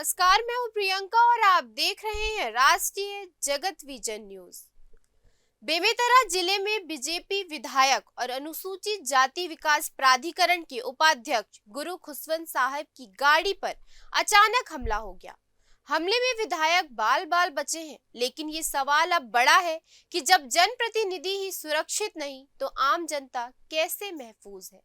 नमस्कार, मैं हूं प्रियंका और आप देख रहे हैं राष्ट्रीय जगत विजन न्यूज। बेमेतरा जिले में बीजेपी विधायक और अनुसूचित जाति विकास प्राधिकरण के उपाध्यक्ष गुरु खुशवंत साहब की गाड़ी पर अचानक हमला हो गया। हमले में विधायक बाल बाल बचे हैं, लेकिन ये सवाल अब बड़ा है कि जब जनप्रतिनिधि ही सुरक्षित नहीं तो आम जनता कैसे महफूज है।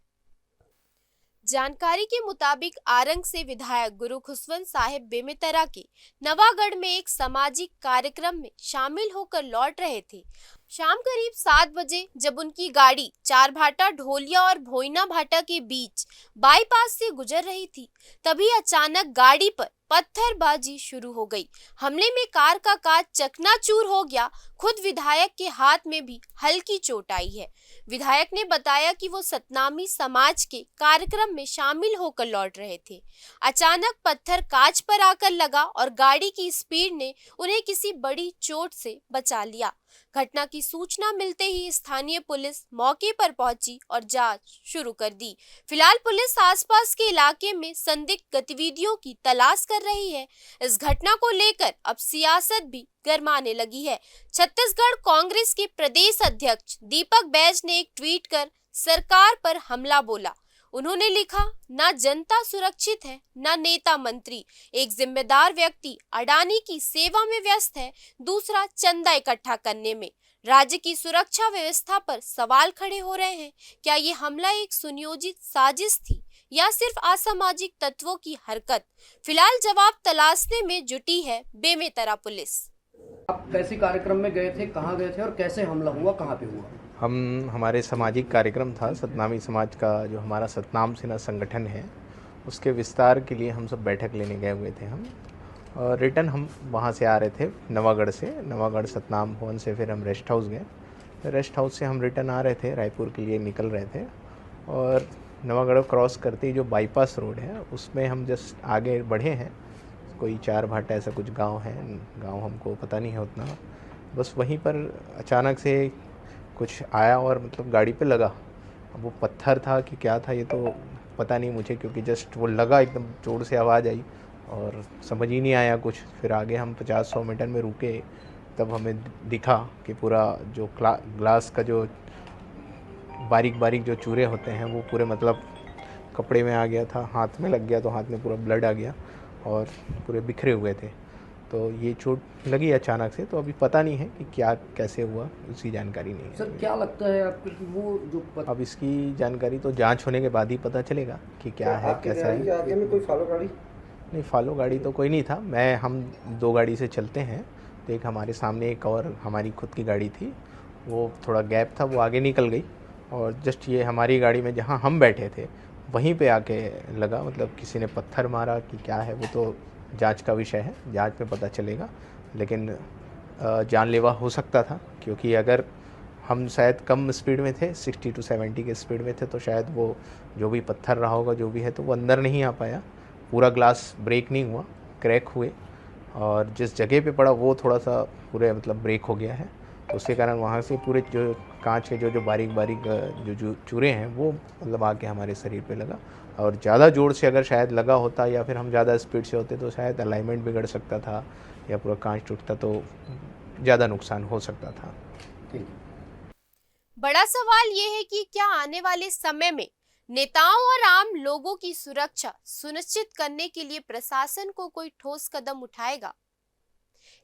जानकारी के मुताबिक आरंग से विधायक गुरु खुशवंत साहिब बेमेतरा के नवागढ़ में एक सामाजिक कार्यक्रम में शामिल होकर लौट रहे थे। शाम करीब 7 बजे जब उनकी गाड़ी चारभाटा ढोलिया और भोइना भाटा के बीच बाईपास से गुजर रही थी, तभी अचानक गाड़ी पर पत्थरबाजी शुरू हो गई। हमले में कार का कांच चकनाचूर हो गया। खुद विधायक के हाथ में भी हल्की चोट आई है। विधायक ने बताया कि वो सतनामी समाज के कार्यक्रम में शामिल होकर लौट रहे थे। अचानक पत्थर कांच पर आकर लगा और गाड़ी की स्पीड ने उन्हें किसी बड़ी चोट से बचा लिया। घटना की सूचना मिलते ही स्थानीय पुलिस मौके पर पहुंची और जांच शुरू कर दी। फिलहाल पुलिस आसपास के इलाके में संदिग्ध गतिविधियों की तलाश कर रही है। इस घटना को लेकर अब सियासत भी गरमाने लगी है। छत्तीसगढ़ कांग्रेस के प्रदेश अध्यक्ष दीपक बैज ने एक ट्वीट कर सरकार पर हमला बोला। उन्होंने लिखा, ना जनता सुरक्षित है, ना नेता मंत्री। एक जिम्मेदार व्यक्ति अडानी की सेवा में व्यस्त है, दूसरा चंदा इकट्ठा करने में। राज्य की सुरक्षा व्यवस्था पर सवाल खड़े हो रहे हैं। क्या ये हमला एक सुनियोजित साजिश थी या सिर्फ असामाजिक तत्वों की हरकत? फिलहाल जवाब तलाशने में जुटी है बेमेतरा पुलिस। आप कैसे कार्यक्रम में गए थे, कहाँ गए थे और कैसे हमला हुआ, कहाँ पे हुआ? हमारे सामाजिक कार्यक्रम था, सतनामी समाज का जो हमारा सतनाम सेना संगठन है, उसके विस्तार के लिए हम सब बैठक लेने गए हुए थे। हम और रिटर्न हम वहाँ से आ रहे थे नवागढ़ सतनाम भवन से फिर हम रेस्ट हाउस गए। फिर रेस्ट हाउस से हम रिटर्न आ रहे थे, रायपुर के लिए निकल रहे थे और नवागढ़ क्रॉस करते ही जो बाईपास रोड है उसमें हम जस्ट आगे बढ़े हैं। कोई चारभाटा ऐसा कुछ गांव है, गांव हमको पता नहीं है उतना, बस वहीं पर अचानक से कुछ आया और मतलब गाड़ी पे लगा। अब वो पत्थर था कि क्या था ये तो पता नहीं मुझे, क्योंकि जस्ट वो लगा, एकदम जोर से आवाज़ आई और समझ ही नहीं आया कुछ। फिर आगे हम 50-100 मीटर में रुके, तब हमें दिखा कि पूरा जो ग्लास का जो बारीक बारीक जो चूरे होते हैं वो पूरे मतलब कपड़े में आ गया था, हाथ में लग गया तो हाथ में पूरा ब्लड आ गया और पूरे बिखरे हुए थे। तो ये चोट लगी अचानक से, तो अभी पता नहीं है कि क्या कैसे हुआ, उसकी जानकारी नहीं है। सर क्या लगता है आपको कि वो जो अब इसकी जानकारी तो जांच होने के बाद ही पता चलेगा कि क्या है कैसा है। आगे में कोई फॉलो गाड़ी नहीं, फॉलो गाड़ी तो कोई नहीं था। हम 2 गाड़ी से चलते हैं, तो एक हमारे सामने एक और हमारी खुद की गाड़ी थी, वो थोड़ा गैप था, वो आगे निकल गई और जस्ट ये हमारी गाड़ी में जहाँ हम बैठे थे वहीं पे आके लगा। मतलब किसी ने पत्थर मारा कि क्या है वो तो जांच का विषय है, जांच में पता चलेगा। लेकिन जानलेवा हो सकता था, क्योंकि अगर हम शायद कम स्पीड में थे, 60 to 70 के स्पीड में थे, तो शायद वो जो भी पत्थर रहा होगा जो भी है तो वो अंदर नहीं आ पाया। पूरा ग्लास ब्रेक नहीं हुआ, क्रैक हुए और जिस जगह पे पड़ा वो थोड़ा सा पूरे मतलब ब्रेक हो गया है। तो उसके कारण वहाँ से पूरे जो कांच के जो बारीक बारीक जो चूरे हैं वो मतलब आके हमारे शरीर पे लगा। और ज़्यादा ज़ोर से अगर शायद लगा होता या फिर हम ज़्यादा स्पीड से होते तो शायद अलाइनमेंट बिगड़ सकता था या पूरा कांच टूटता, तो ज़्यादा नुकसान हो सकता था। बड़ा सवाल ये है कि क्या आने वाले समय में नेताओं और आम लोगों की सुरक्षा सुनिश्चित करने के लिए प्रशासन को कोई ठोस कदम उठाएगा,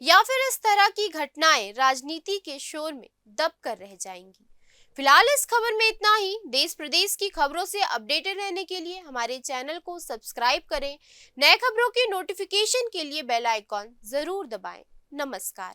या फिर इस तरह की घटनाएं राजनीति के शोर में दब कर रह जाएंगी। फिलहाल इस खबर में इतना ही। देश प्रदेश की खबरों से अपडेटेड रहने के लिए हमारे चैनल को सब्सक्राइब करें। नए खबरों की नोटिफिकेशन के लिए बेल आइकॉन जरूर दबाएं। नमस्कार।